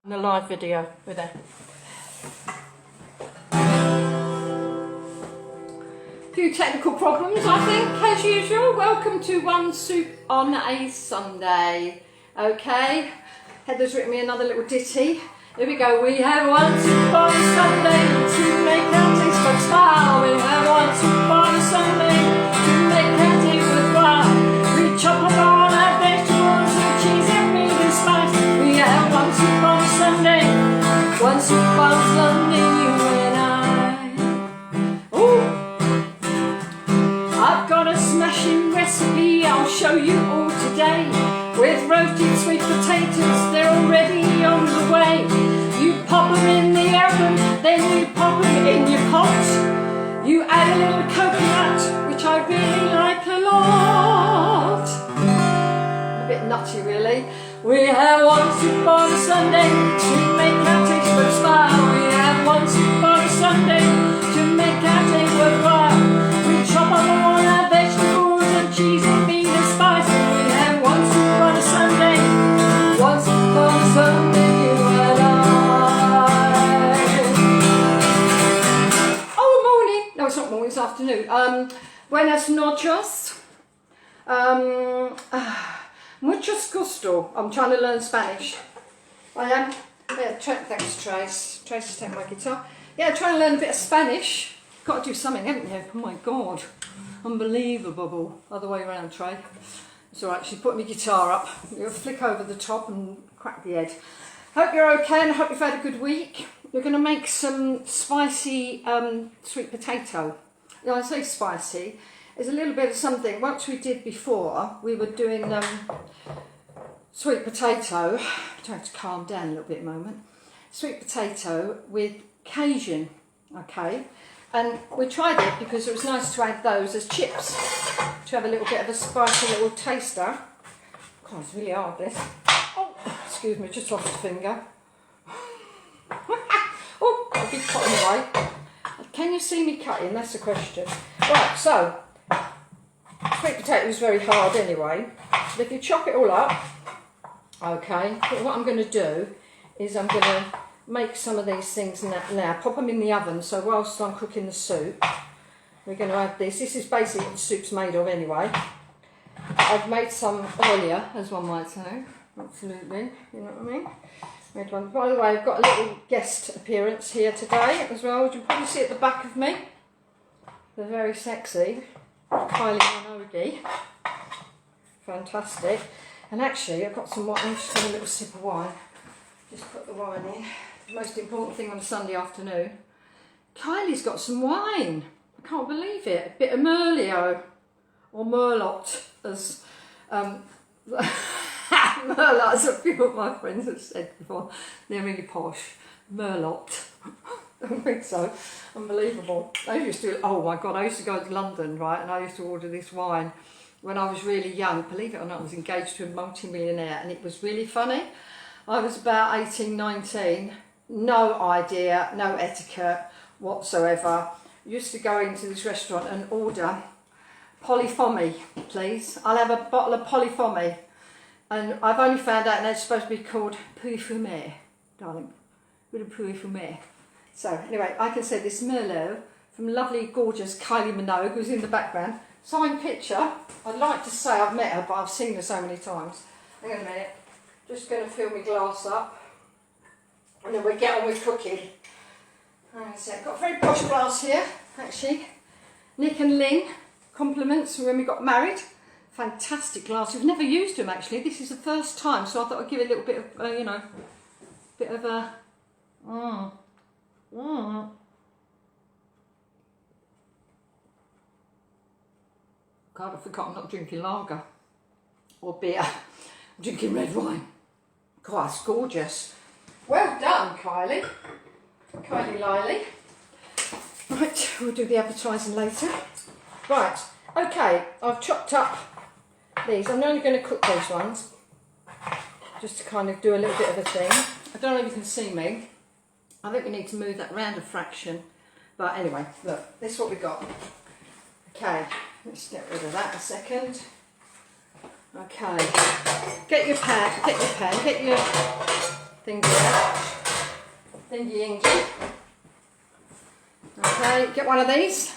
The live video with her. Few technical problems, I think, as usual. Welcome to One Soup on a Sunday. Okay, Heather's written me another little ditty. Here we go. We have one soup on a Sunday to make our taste buds smile. We have one soup on a Sunday to make our day worthwhile. We chop up all our vegetables and cheese and meat and spice. We have one soup on a Sunday, one soup on a Sunday, you and I. Oh, I've got a smashing recipe I'll show you all today. With roasted sweet potatoes, they're already on the way. You pop them in the oven, then you pop them in your pot. You add a little coconut, which I really like a lot. A bit nutty really. We have one soup on a Sunday to make our taste buds smile. We have one soup on a Sunday to make our day worthwhile. We chop up all our vegetables and cheese and meat and spice. We have one soup on a Sunday, one soup on a Sunday, you and I. Oh, morning. No, it's not morning, it's afternoon. Buenas noches. Muchos gusto. I'm trying to learn Spanish. I am. Yeah, thanks, Trace. Trace is taking my guitar. Yeah, trying to learn a bit of Spanish. Got to do something, haven't you? Oh my God. Unbelievable. Other way around, Trey. It's alright, she's putting my guitar up. You'll flick over the top and crack the head. Hope you're okay and hope you've had a good week. We're going to make some spicy sweet potato. Yeah, I say spicy. There's a little bit of something. Once we did before, we were doing sweet potato. I have to calm down a little bit a moment. Sweet potato with Cajun, okay? And we tried it because it was nice to add those as chips to have a little bit of a spicy little taster. God, it's really hard this. Oh, excuse me, just lost a finger. Oh, I'll be cutting away. Can you see me cutting? That's the question. Right, so sweet potato is very hard anyway. But if you chop it all up, okay, but what I'm going to do is I'm going to make some of these things now, pop them in the oven, so whilst I'm cooking the soup, we're going to add this. This is basically what the soup's made of anyway. I've made some earlier, as one might say, absolutely, you know what I mean? Made one. By the way, I've got a little guest appearance here today as well, you can probably see at the back of me. They're very sexy. Kylie Minogue. Fantastic. And actually, I've got some wine. I'm just having a little sip of wine. Just put the wine in. The most important thing on a Sunday afternoon. Kylie's got some wine. I can't believe it. A bit of Merlot. Or Merlot, as Merlot, as a few of my friends have said before. They're really posh. Merlot. I don't think so. Unbelievable. I used to, oh my God, I used to go to London, right, and I used to order this wine when I was really young. Believe it or not, I was engaged to a multi-millionaire, and it was really funny. I was about 18, 19, no idea, no etiquette whatsoever. Used to go into this restaurant and order Polyfoamy, please. I'll have a bottle of Polyfoamy. And I've only found out and it's supposed to be called Puy Fumé, darling. With a Puy Fumé. So anyway, I can say this Merlot from lovely, gorgeous Kylie Minogue, who's in the background. Signed picture. I'd like to say I've met her, but I've seen her so many times. Hang on a minute. Just going to fill my glass up. And then we'll get on with cooking. So I've got a very posh glass here, actually. Nick and Lynn, compliments from when we got married. Fantastic glass. We've never used them, actually. This is the first time, so I thought I'd give it a little bit of, you know, bit of a... God, I forgot I'm not drinking lager or beer. I'm drinking red wine. God, it's gorgeous. Well done, Kylie. Kylie Lily. Right, we'll do the advertising later. Right, okay, I've chopped up these. I'm only going to cook these ones, just to kind of do a little bit of a thing. I don't know if you can see me. I think we need to move that round a fraction. But anyway, look, this is what we got. Okay, let's get rid of that a second. Okay, get your pan, get your thingy ingy. Okay, get one of these.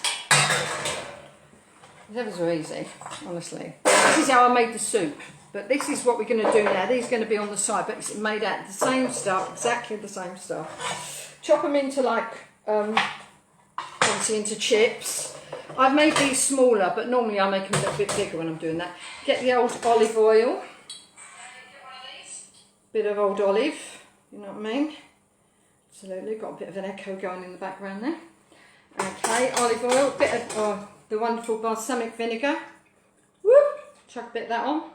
It's ever so easy, honestly. This is how I made the soup, but this is what we're going to do now. These are going to be on the side, but it's made out of the same stuff, exactly the same stuff. Chop them into like, obviously into chips. I've made these smaller, but normally I make them a little bit bigger when I'm doing that. Get the old olive oil. Bit of old olive, you know what I mean? Absolutely, got a bit of an echo going in the background there. Okay, olive oil, bit of the wonderful balsamic vinegar. Whoop! Chuck a bit of that on.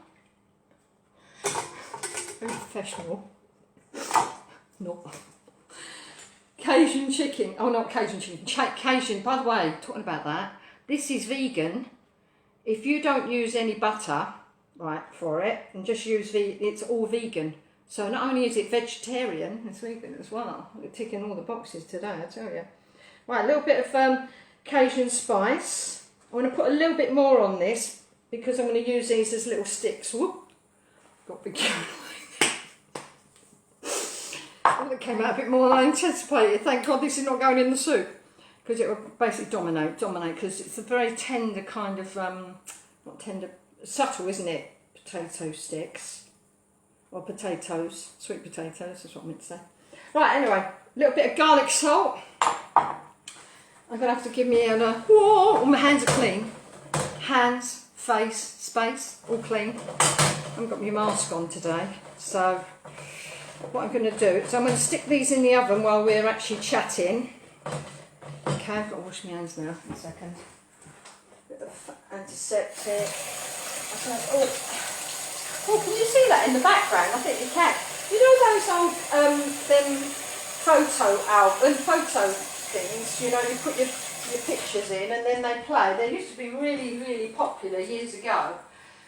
Very professional. Not. Cajun chicken. Oh, not Cajun chicken. Cajun, by the way, talking about that, this is vegan. If you don't use any butter, right, for it, and just use it's all vegan. So not only is it vegetarian, it's vegan as well. We're ticking all the boxes today, I tell you. Right, a little bit of Cajun spice. I'm going to put a little bit more on this because I'm going to use these as little sticks. Whoop! Got big. Oh, that came out a bit more than I anticipated. Thank God this is not going in the soup because it will basically dominate because it's a very tender kind of, not tender, subtle, isn't it? Potato sticks. Or potatoes, sweet potatoes, that's what I meant to say. Right, anyway, a little bit of garlic salt. I'm going to have to give me whoa, all my hands are clean. Hands, face, space, all clean. I haven't got my mask on today. So, what I'm going to do is I'm going to stick these in the oven while we're actually chatting. Okay, I've got to wash my hands now, in a second. Bit of antiseptic. Oh, can you see that in the background? I think you can. You know those old them photo things, you know, you put your pictures in and then they play. They used to be really, really popular years ago.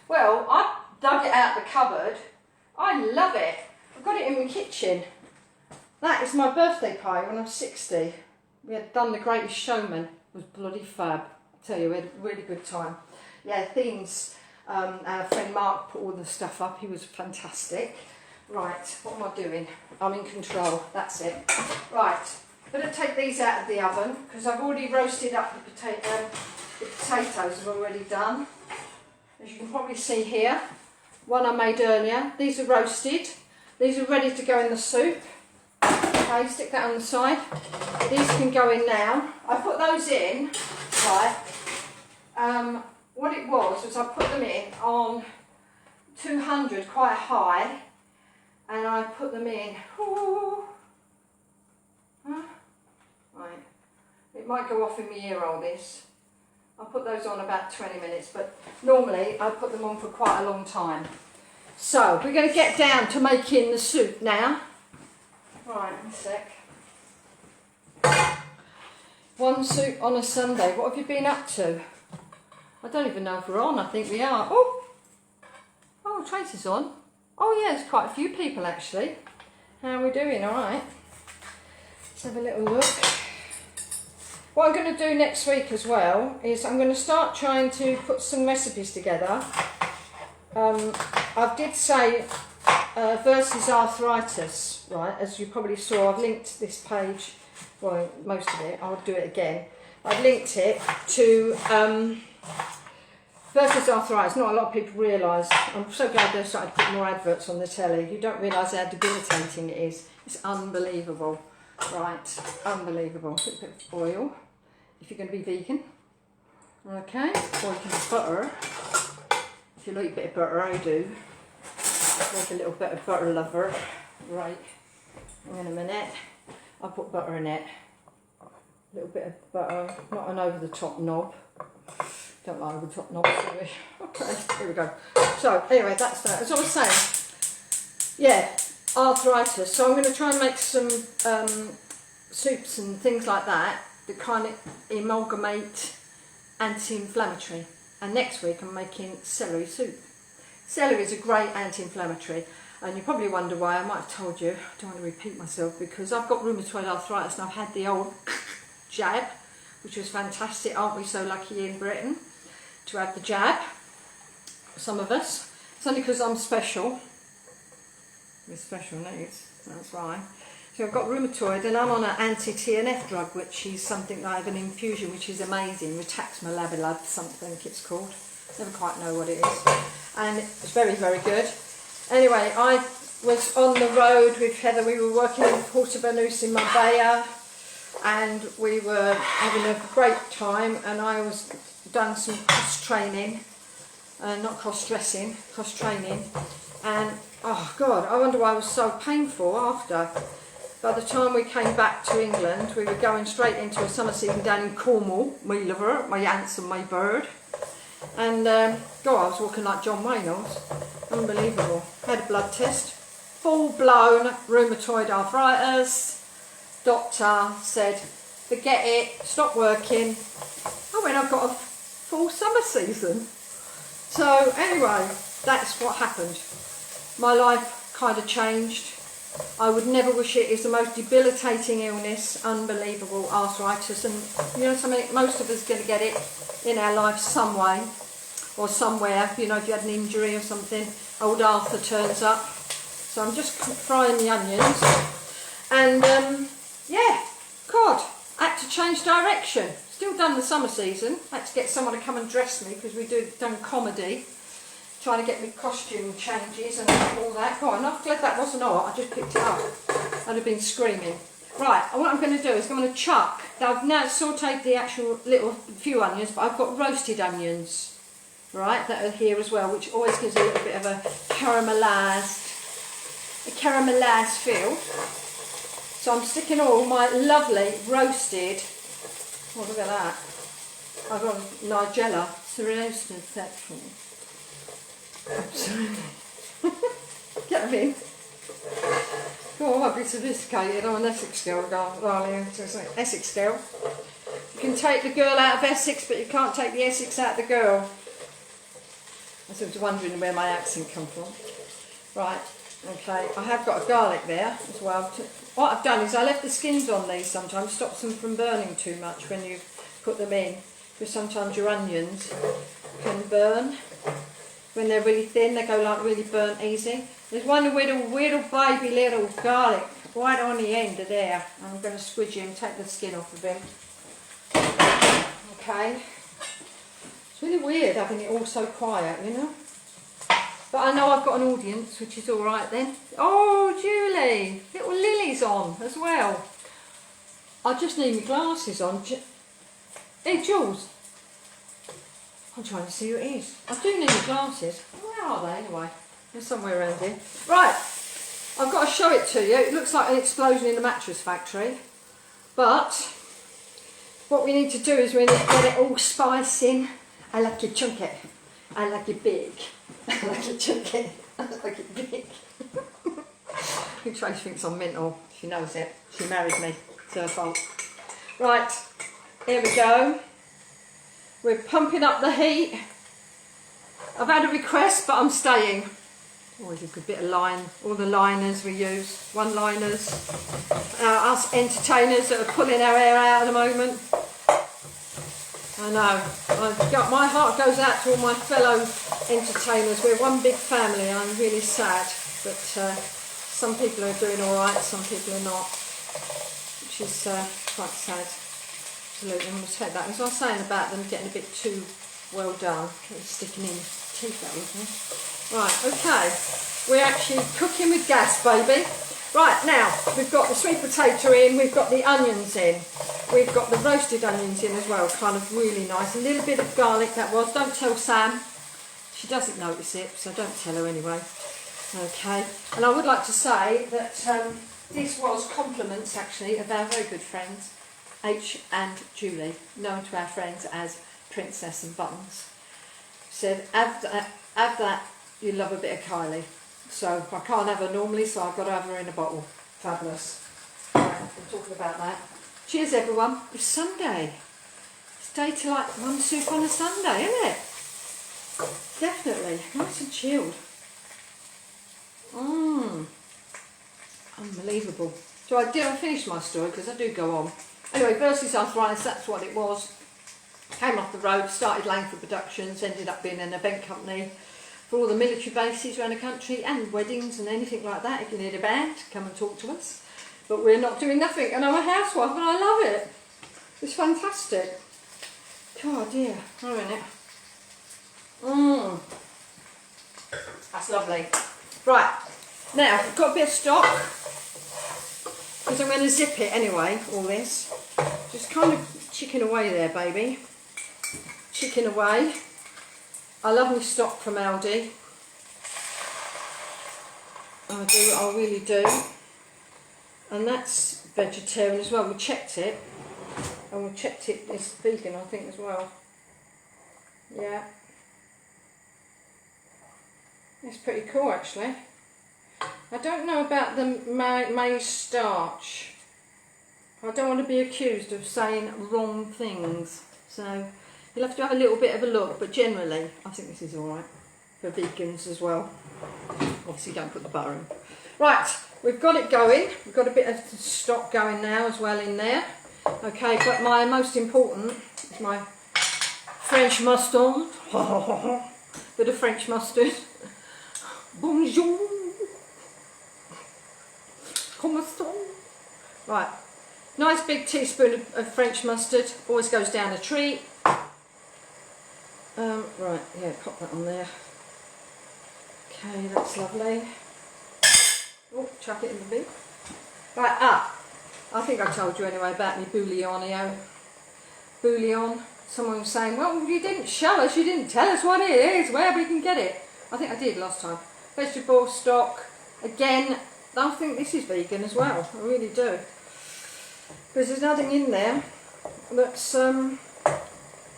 Well, I dug it out of the cupboard. I love it. I've got it in my kitchen. That is my birthday party when I was 60. We had done The Greatest Showman. It was bloody fab. I tell you, we had a really good time. Yeah, themes. Our friend Mark put all the stuff up. He was fantastic. Right, what am I doing? I'm in control. That's it. Right, I'm going to take these out of the oven because I've already roasted up the potatoes. I've already done. As you can probably see here, one I made earlier. These are roasted. These are ready to go in the soup. Okay, stick that on the side. These can go in now. I put those in, right. What it was I put them in on 200, quite high, and I put them in. Right, it might go off in my ear, all this. I'll put those on about 20 minutes, but normally I put them on for quite a long time. So we're going to get down to making the soup now. Right, a sec. One soup on a Sunday. What have you been up to? I don't even know if we're on. I think we are. Oh, Tracy's on. Oh yeah, there's quite a few people actually. How are we doing? All right. Let's have a little look. What I'm going to do next week as well is I'm going to start trying to put some recipes together. I did say versus arthritis, right? As you probably saw, I've linked this page. Well, most of it. I'll do it again. I've linked it to versus arthritis. Not a lot of people realise. I'm so glad they've started putting more adverts on the telly. You don't realise how debilitating it is. It's unbelievable. Right, unbelievable. Put a bit of oil if you're going to be vegan. Okay, or you can have butter. If you like a bit of butter, I do. Like a little bit of butter lover. Right, in a minute. I'll put butter in it. A little bit of butter, not an over the top knob. Don't like over the top knobs, do we? Okay, here we go. So anyway, that's that. As I was saying, yeah, arthritis. So I'm going to try and make some soups and things like that kind of amalgamate anti-inflammatory. And next week I'm making celery soup. Celery is a great anti-inflammatory. And you probably wonder why. I might have told you. I don't want to repeat myself because I've got rheumatoid arthritis and I've had the old jab, which was fantastic. Aren't we so lucky in Britain to have the jab? Some of us. It's only because I'm special. With special needs. that's why. So I've got rheumatoid and I'm on an anti-TNF drug, which is something like an infusion, which is amazing, rituximab something it's called. Never quite know what it is. And it's very, very good. Anyway, I was on the road with Heather. We were working in Portobanús in Marbella, and we were having a great time, and I was done some cross training, not cross dressing, cross training, and oh God, I wonder why it was so painful after. By the time we came back to England, we were going straight into a summer season down in Cornwall, my liver, my ants and my bird. And God, I was walking like John Wayne. I was unbelievable. Had a blood test, full-blown rheumatoid arthritis. Doctor said, forget it, stop working. I went, I've got a full summer season. So anyway, that's what happened. My life kind of changed. I would never wish it. It's the most debilitating illness, unbelievable arthritis, and you know something, most of us are going to get it in our life some way or somewhere. You know, if you had an injury or something, old Arthur turns up. So I'm just frying the onions, and yeah, God, I had to change direction. Still done the summer season. I had to get someone to come and dress me because we done comedy, trying to get me costume changes and all that. God, I'm not glad that wasn't art. I just picked it up. I'd have been screaming. Right, what I'm going to do is I'm going to chuck. I've now sautéed the actual little few onions, but I've got roasted onions, right, that are here as well, which always gives a little bit of a caramelised feel. So I'm sticking all my lovely roasted, oh look at that, I've got Nigella, roasted section. Absolutely. Get them in. Oh, I'll be sophisticated. I'm an Essex girl, darling. Essex girl. You can take the girl out of Essex, but you can't take the Essex out of the girl. I was wondering where my accent come from. Right, okay. I have got a garlic there as well. What I've done is I left the skins on these sometimes, stops them from burning too much when you put them in, because sometimes your onions can burn. When they're really thin, they go like really burnt easy. There's one little baby little garlic right on the end of there. I'm going to squidge him, take the skin off of him. Okay. It's really weird having it all so quiet, you know. But I know I've got an audience, which is all right then. Oh, Julie, little Lily's on as well. I just need my glasses on. Hey, Jules. I'm trying to see who it is. I do need my glasses. Where are they anyway? They're somewhere around here. Right, I've got to show it to you. It looks like an explosion in a mattress factory. But what we need to do is we need to get it all spicing. I like it chunky. I like it big. I like it chunky. I like it big. I think Trace thinks I'm mental. She knows it. She married me. It's her fault. Right, here we go. We're pumping up the heat. I've had a request, but I'm staying. Always a good bit of line. All the liners we use, one-liners. Us entertainers that are pulling our hair out at the moment. I know. My heart goes out to all my fellow entertainers. We're one big family. I'm really sad, but some people are doing all right, some people are not, which is quite sad. Absolutely, I'm going to take that. As I was saying about them getting a bit too well done, sticking in teeth, that was me. Right, okay, we're actually cooking with gas, baby. Right, now, we've got the sweet potato in, we've got the onions in, we've got the roasted onions in as well, kind of really nice. A little bit of garlic, that was. Don't tell Sam. She doesn't notice it, so don't tell her anyway. Okay, and I would like to say that this was compliments, actually, of our very good friends, H and Julie, known to our friends as Princess and Buttons. Said, have that, you love a bit of Kylie. So I can't have her normally, so I've got to have her in a bottle. Fabulous. Right, we're talking about that. Cheers everyone. It's Sunday. It's day to like one soup on a Sunday, isn't it? Definitely. Nice and chilled. Unbelievable. So I finished my story because I do go on. Anyway, versus arthritis, that's what it was. Came off the road, started Langford Productions, ended up being an event company. for all the military bases around the country and weddings and anything like that. If you need a band, come and talk to us. But we're not doing nothing, and I'm a housewife and I love it. It's fantastic. God, dear. Wait a minute. That's lovely. Right, now I've got a bit of stock, because I'm going to zip it anyway, all this. Just kind of chicken away there, baby. Chicken away. I love my stock from Aldi. I do, I really do. And that's vegetarian as well. We checked it. And we checked it, it's vegan I think as well. Yeah. It's pretty cool actually. I don't know about the maize starch. I don't want to be accused of saying wrong things. So you'll have to have a little bit of a look, but generally I think this is alright for vegans as well. Obviously don't put the butter in. Right, we've got it going. We've got a bit of stock going now as well in there. Okay, but my most important is my French mustard. Bit of French mustard. Bonjour. Comment ça? Right, nice big teaspoon of French mustard. Always goes down a treat. Right, yeah, pop that on there. Okay, that's lovely. Oh, chuck it in the bin. Right, I think I told you anyway about my bouillonio. Bouillon. Someone was saying, well, you didn't show us, you didn't tell us what it is, where we can get it. I think I did last time. Vegetable stock. Again, I think this is vegan as well. I really do. Because there's nothing in there that's for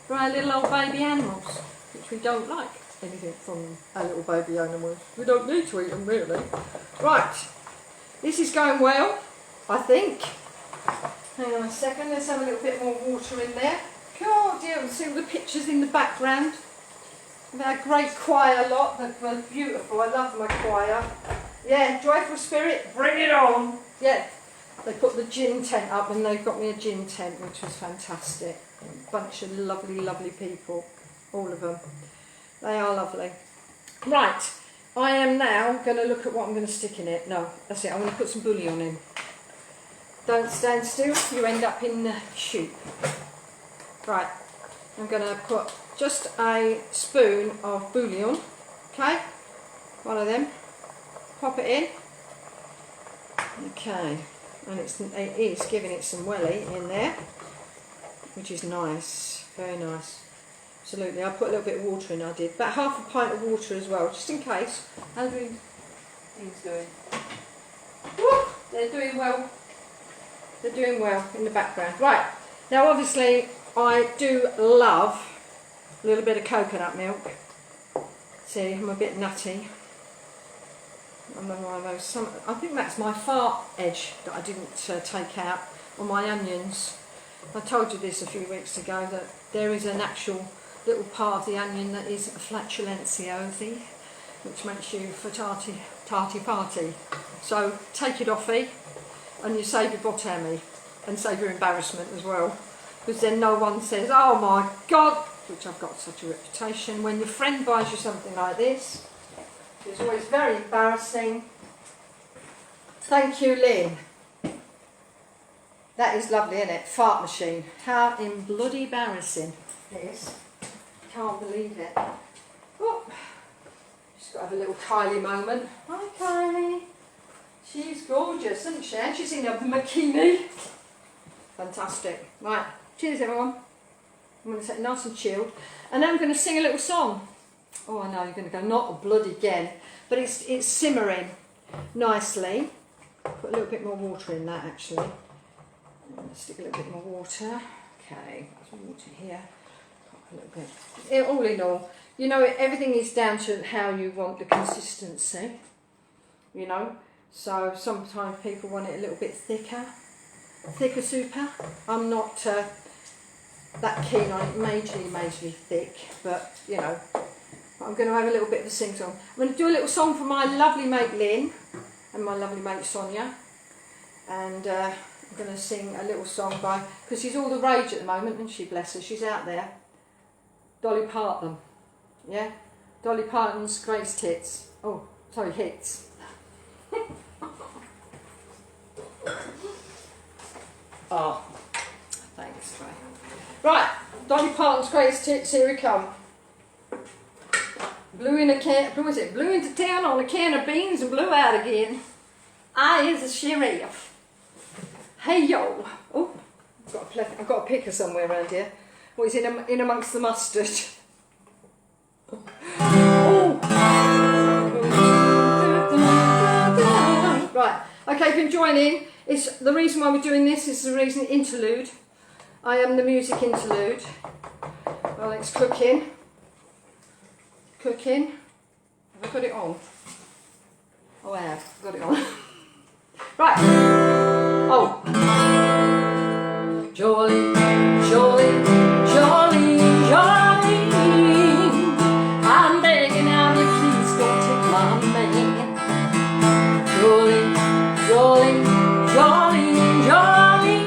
our little old baby animals, which we don't like anything from our little baby animals. We don't need to eat them really. Right, this is going well, I think. Hang on a second, let's have a little bit more water in there. Oh dear, and see all the pictures in the background of our great choir lot. They're beautiful, I love my choir. Yeah, Joyful Spirit, bring it on. Yeah, they put the gin tent up and they've got me a gin tent, which was fantastic. A bunch of lovely, lovely people, all of them. They are lovely. Right, I am now going to look at what I'm going to stick in it. No, that's it, I'm going to put some bouillon in. Don't stand still, you end up in the soup. Right, I'm going to put just a spoon of bouillon, okay, one of them, pop it in, okay, and it is giving it some welly in there, which is nice, very nice, absolutely. I put a little bit of water in, I did, about half a pint of water as well, just in case. How's things doing? Woo, they're doing well in the background. Right, now obviously I do love a little bit of coconut milk. See, I'm a bit nutty. I'm one of those. I think that's my far edge that I didn't take out on my onions. I told you this a few weeks ago that there is an actual little part of the onion that is a flatulency, which makes you for tarty. So take it off and you save your bottommy and save your embarrassment as well. Because then no one says, oh my God, which I've got such a reputation. When your friend buys you something like this, it's always very embarrassing. Thank you, Lynn. That is lovely, isn't it? Fart machine. How in bloody embarrassing it is. Can't believe it. Oh, just got to have a little Kylie moment. Hi, Kylie. She's gorgeous, isn't she? And she's in a bikini. Fantastic. Right. Cheers everyone. I'm going to sit nice and chilled, and then I'm going to sing a little song. Oh I know you're going to go, not blood again, but it's simmering nicely. Put a little bit more water in that actually. I'm going to stick a little bit more water. Okay, there's water here. A little bit. All in all, you know, everything is down to how you want the consistency. You know, so sometimes people want it a little bit thicker super. I'm not that keen on it majorly thick, but you know, I'm going to have a little bit of a sing song. I'm going to do a little song for my lovely mate Lynn and my lovely mate Sonia, and I'm going to sing a little song by, because she's all the rage at the moment, and she, bless her, she's out there, Dolly Parton, yeah, Dolly Parton's Greatest Hits. Oh, sorry, hits. Oh, thanks, Trey. Right, Dolly Parton's Greatest Hits, here we come. Blew into town on a can of beans and blew out again. I is a sheriff. Hey yo. Oh, I've got a picker somewhere around here. Oh, it's in amongst the mustard. Oh. Right, okay, been joining. It's the reason why we're doing this is the reason interlude. I am the music interlude. Well, it's cooking. Cooking. Have I got it on? Oh, I have. Got it on. Right. Oh. Jolly, jolly, jolly, jolly. I'm begging now you please don't take my man. Jolly, jolly, jolly, jolly.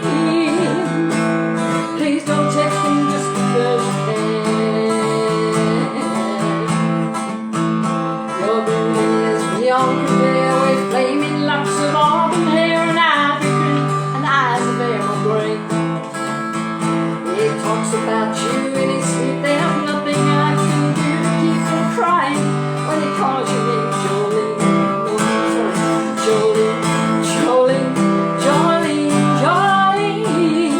Please don't take him just because you can. Your beauty is beyond compare with flaming locks of auburn hair and ivory green and eyes of emerald grey. He talks about you in his sleep. There's nothing I can do to keep from crying when he calls you in Jolene. No, sorry, Jolene, Jolene, Jolene, Jolene.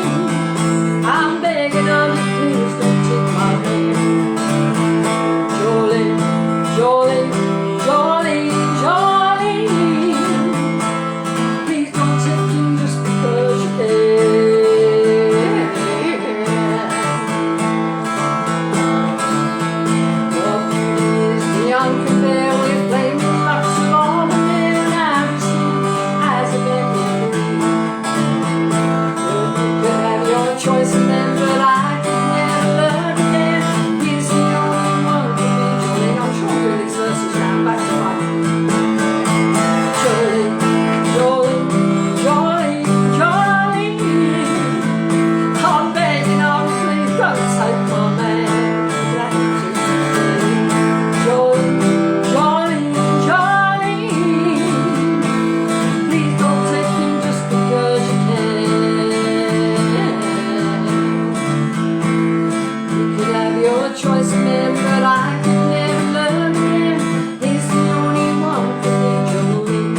I'm begging of you, please don't take my hand. Jolene, Jolene, Jolene, Jolene. Please don't take him just because you can. Your beauty is beyond compare with flaming locks of auburn hair and ivory skin, eyes of emerald green. You could have your choice in them, but I can never love again. He's the only one for me, Jolene. I'm sure I'll do these verses round back to front. Jolene, Jolene, Jolene, Jolene. I'm begging of you, please don't take my man. Jolene, Jolene, Jolene. Please don't take him just because you can. You could have your choice of men, but I can never love him. He's the only one for me, Jolene.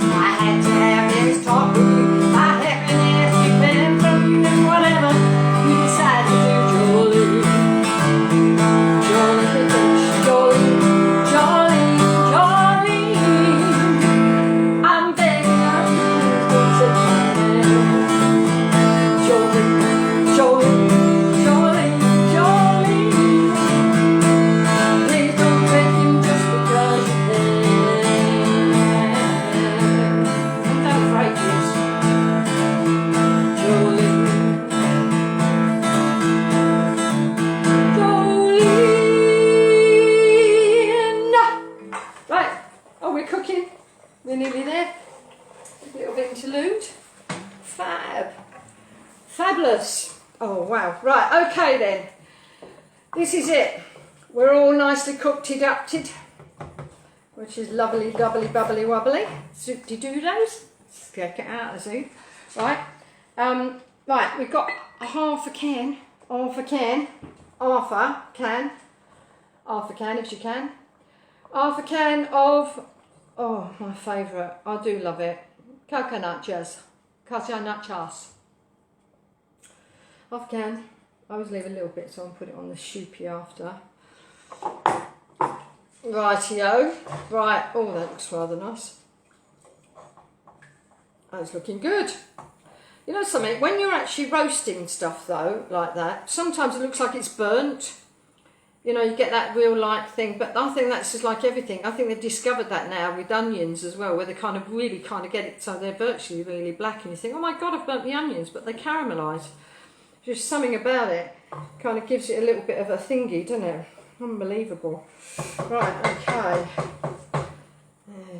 I had to have this talk with you. My happiness depends on you and whatever you decide to do, Jolene. Jolene, Jolene, Jolene, Jolene. I'm begging of you, please don't take my hand. Jolene, Jolene, Jolene, Jolene. Please don't take him just because you can. I'm afraid yes. Jolene, Jolene. Right. Oh, we're cooking. We're nearly there. A little bit interlude. Fab. Fabulous. Oh, wow. Right, okay then. This is it. We're all nicely cooked-ed, which is lovely, doubly, bubbly, wobbly. Zoop-de-doodles. Check it out, Zoop. Right. Right, we've got half a can if you can. Half a can of, oh, my favourite. I do love it. Coconut chas. Half a can. I always leave a little bit so I'll put it on the shoopy after. Rightio. Right. Oh, that looks rather nice. That's looking good. You know something? When you're actually roasting stuff though, like that, sometimes it looks like it's burnt. You know, you get that real light thing, but I think that's just like everything. I think they've discovered that now with onions as well, where they kind of really kind of get it so they're virtually really black and you think, oh my God, I've burnt the onions, but they caramelise. Just something about it kind of gives it a little bit of a thingy, doesn't it? Unbelievable. Right, okay.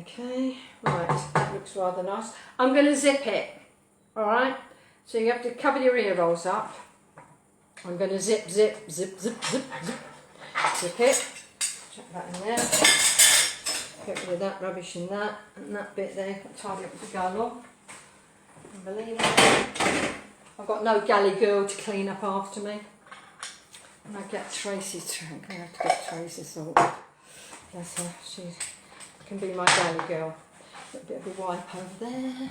Okay, right, that looks rather nice. I'm going to zip it, alright? So you have to cover your ear rolls up. I'm going to zip, zip, zip, zip, zip, zip. Zip it. Chuck that in there. Get rid of that rubbish in that, and that bit there. Tidy up as we go along. Unbelievable. I've got no galley girl to clean up after me. And I get Tracy's trunk. I have to get Tracy's sort. Bless her. She can be my galley girl. A bit of a wipe over there.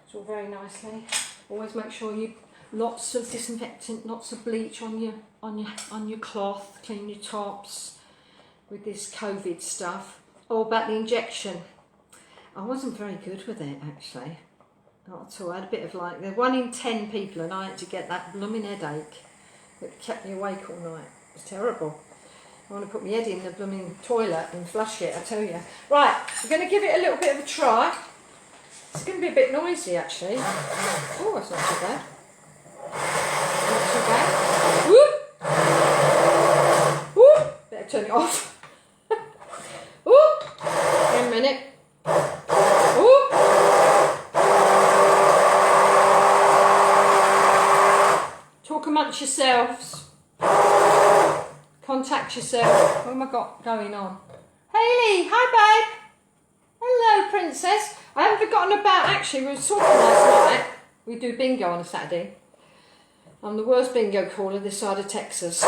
It's all very nicely. Always make sure you lots of disinfectant, lots of bleach on your cloth. Clean your tops with this COVID stuff. All about the injection. I wasn't very good with it actually. Not at all. I had a bit of like, the 1 in 10 people, and I had to get that blooming headache that kept me awake all night. It was terrible. I want to put my head in the blooming toilet and flush it, I tell you. Right, we're going to give it a little bit of a try. It's going to be a bit noisy actually. Oh, that's not too bad. Not too bad. Whoop! Whoop! Better turn it off. Whoop! Wait a minute. Whoop! Talk amongst yourselves. Contact yourself. What have I got going on? Hayley, hi babe. Hello princess. I haven't forgotten about, actually we were talking last night. We do bingo on a Saturday. I'm the worst bingo caller this side of Texas.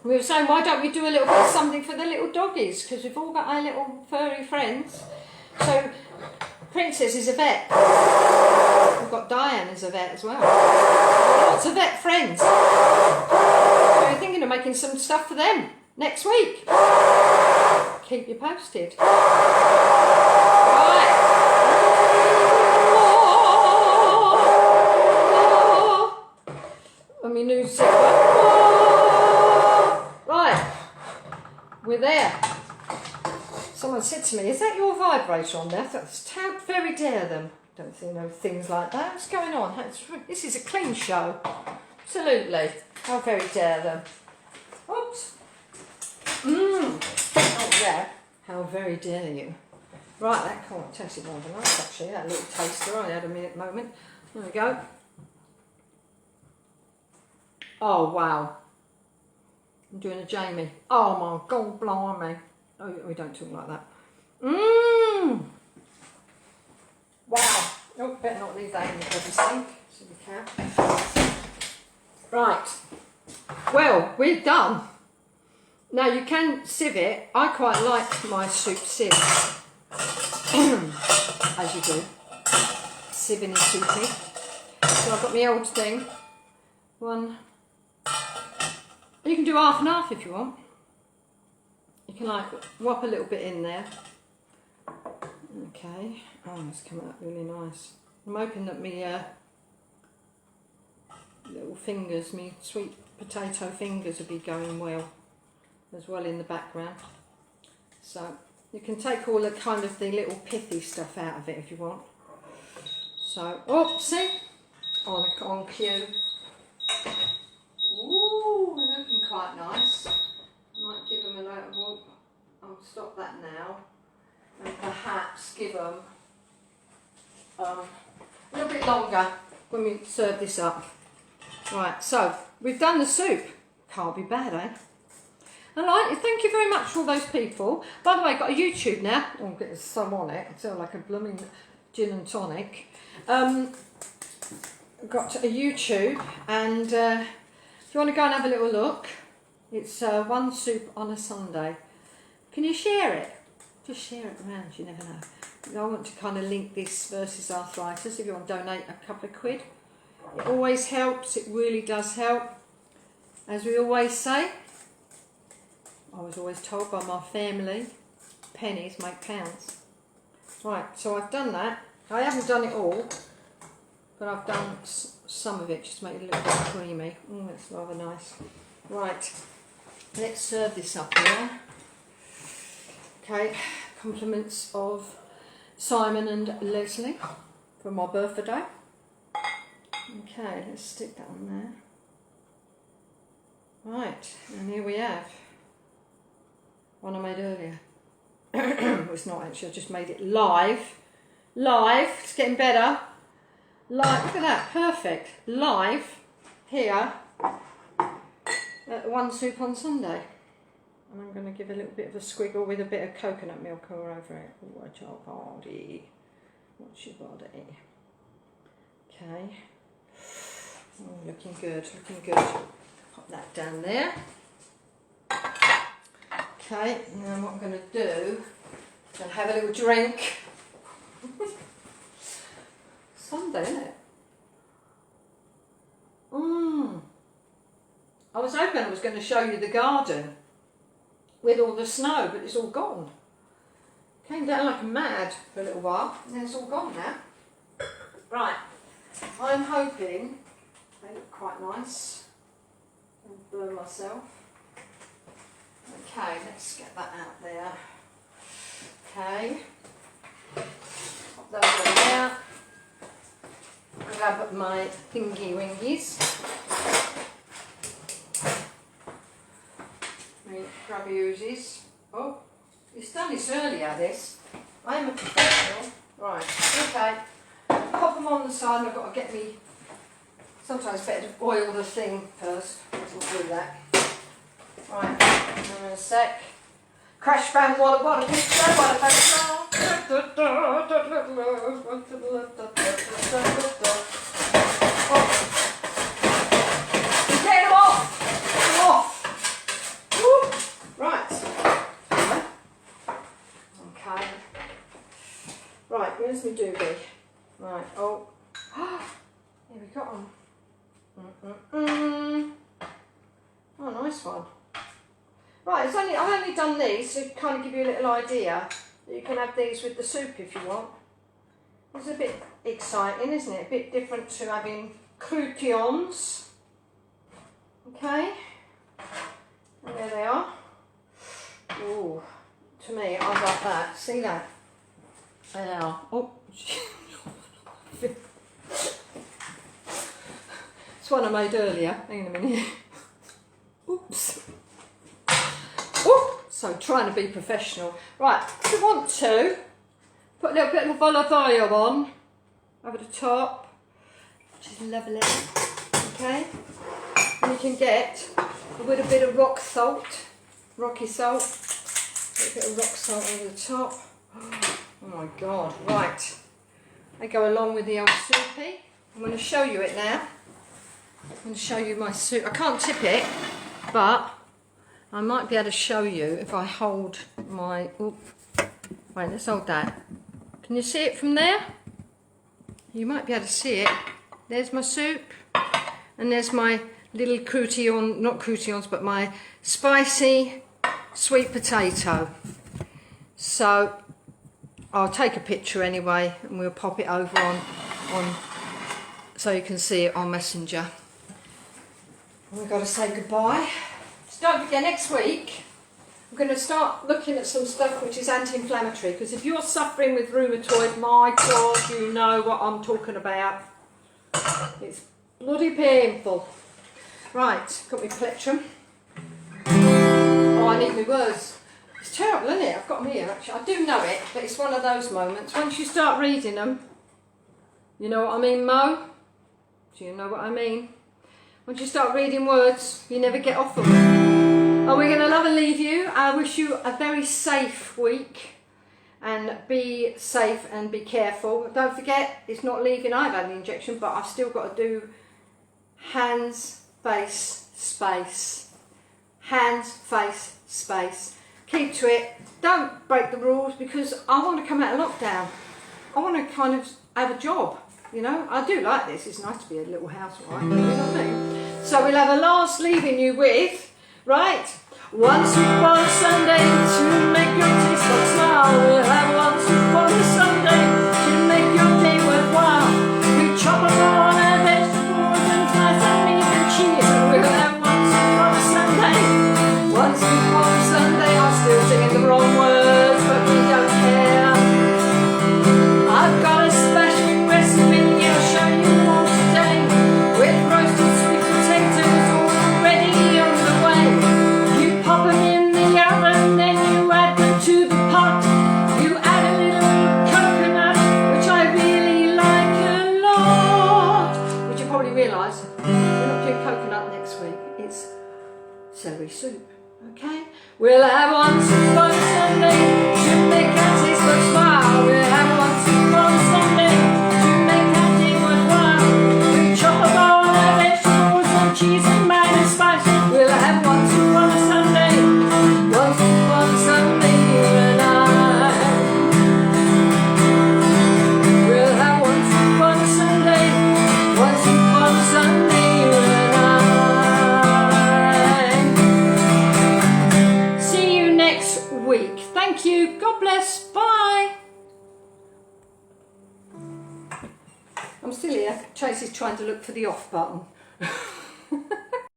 We were saying, why don't we do a little bit of something for the little doggies? Because we've all got our little furry friends. So, Princess is a vet. We've got Diane as a vet as well. Lots of vet friends. So we're thinking of making some stuff for them next week. Keep you posted. Right. And my new zipper. Right. We're there. Someone said to me, is that your vibrator on there? That's how very dare them. Don't see no things like that. What's going on? This is a clean show. Absolutely. How very dare them. Oops. Oh yeah. How very dare you. Right, that can't tasted rather nice actually. That little taster I had a moment. There we go. Oh wow. I'm doing a Jamie. Oh my God, blimey. Oh, we don't talk like that. Wow. Oh, better not leave that in the bloody sink. So we can. Right. Well, we're done. Now you can sieve it. I quite like my soup sieved. As you do. Sieving is soupy. So I've got my old thing. One. You can do half and half if you want. You can like whop a little bit in there. Okay. Oh, it's coming out really nice. I'm hoping that my little fingers, my sweet potato fingers will be going well as well in the background. So you can take all the kind of the little pithy stuff out of it if you want. So, oh, see? On cue. Ooh, they're looking quite nice. I might give them a little, I'll stop that now, and perhaps give them a little bit longer when we serve this up. Right, so we've done the soup. Can't be bad, eh? And thank you very much for all those people. By the way, I've got a YouTube now. I'll get some on it. I feel like a blooming gin and tonic. Got a YouTube, and if you want to go and have a little look, it's One Soup on a Sunday. Can you share it? Just share it around, you never know. I want to kind of link this versus arthritis if you want to donate a couple of quid. It always helps, it really does help. As we always say, I was always told by my family, pennies make pounds. Right, so I've done that. I haven't done it all, but I've done some of it just to make it a little bit creamy. Oh, that's rather nice. Right, let's serve this up here. Okay, compliments of Simon and Leslie for my birthday. Okay, let's stick that on there. Right, and here we have one I made earlier. Well, it's not actually, I just made it live. Live, it's getting better. Live, look at that, perfect. Live, here. one soup on Sunday. And I'm going to give a little bit of a squiggle with a bit of coconut milk all over it. Watch your body. Watch your body. Okay. Oh, looking good, looking good. Pop that down there. Okay, and then what I'm going to do, I'm going to have a little drink. Sunday, isn't it? I was hoping I was going to show you the garden with all the snow, but it's all gone. Came down like mad for a little while, and then it's all gone now. Right, I'm hoping they look quite nice. I'll blur myself. Okay, let's get that out there. Okay, pop those over there. Grab my thingy wingies. My grubby oozes. Oh, it's done this earlier, this. I am a professional. Right, okay. Pop them on the side, and I've got to get me. Sometimes better to oil the thing first. We'll do that. Right, hang on a sec. Crash bang, walla picture, walla picture. Get them off! Woo. Right. Okay. Right, where's my doobie? Right, oh. Here we got them. Oh, nice one. Right, I've only done these to kind of give you a little idea that you can have these with the soup if you want. It's a bit exciting, isn't it? A bit different to having croutons. Okay, and there they are. Ooh, to me, I like that. See that? There they are. Oh, it's one I made earlier. Hang on a minute. Oops. Oh, so trying to be professional. Right, if you want to, put a little bit of olive oil on over the top, which is lovely. Okay, and you can get with a bit of rocky salt, a little bit of rock salt over the top. Oh my God! Right, they go along with the old soupy. I'm going to show you it now. I'm going to show you my soup. I can't tip it, but I might be able to show you if I hold my... Oops. Wait, let's hold that. Can you see it from there? You might be able to see it. There's my soup. And there's my little crouton, not croutons, but my spicy sweet potato. So I'll take a picture anyway, and we'll pop it over on so you can see it on Messenger. We've got to say goodbye. So don't forget, next week I'm going to start looking at some stuff which is anti-inflammatory, because if you're suffering with rheumatoid, my God, you know what I'm talking about. It's bloody painful. Right, got my plectrum. Oh, I need my words. It's terrible, isn't it? I've got them here, actually. I do know it, but it's one of those moments. Once you start reading them, you know what I mean, Mo? Do you know what I mean? Once you start reading words, you never get off them. Oh, we're going to love and leave you. I wish you a very safe week. And be safe and be careful. Don't forget, it's not leaving. I've had an injection, but I've still got to do hands, face, space. Hands, face, space. Keep to it. Don't break the rules, because I want to come out of lockdown. I want to kind of have a job. You know, I do like this. It's nice to be a little housewife. You know what I mean? So we'll have a last leaving you with, right? One soup on a Sunday to make your taste buds smile. We'll have one soup on a Sunday to make your day worthwhile. We chop up all our vegetables and fries and meat and cheese. And we'll have one soup on a Sunday. One soup on a Sunday. I'm still singing the wrong words, but we don't care. I've got a special recipe I'll show you all today, with roasted sweet potatoes already on the way. You pop them in the oven, then you add them to the pot. You add a little celery soup. Okay? We'll have one soup on Sunday to make our taste buds smile. We'll have one soup on Sunday to make our day worthwhile. We chop up all our vegetables and cheese and mine and spice. We'll have one soup on a Sunday, one soup on Sunday, you and I. We'll have one soup on Sunday, one soup on Sunday, you and I. See you next week. Thank you. God bless. Bye. I'm still here. Tracy's trying to look for the off button.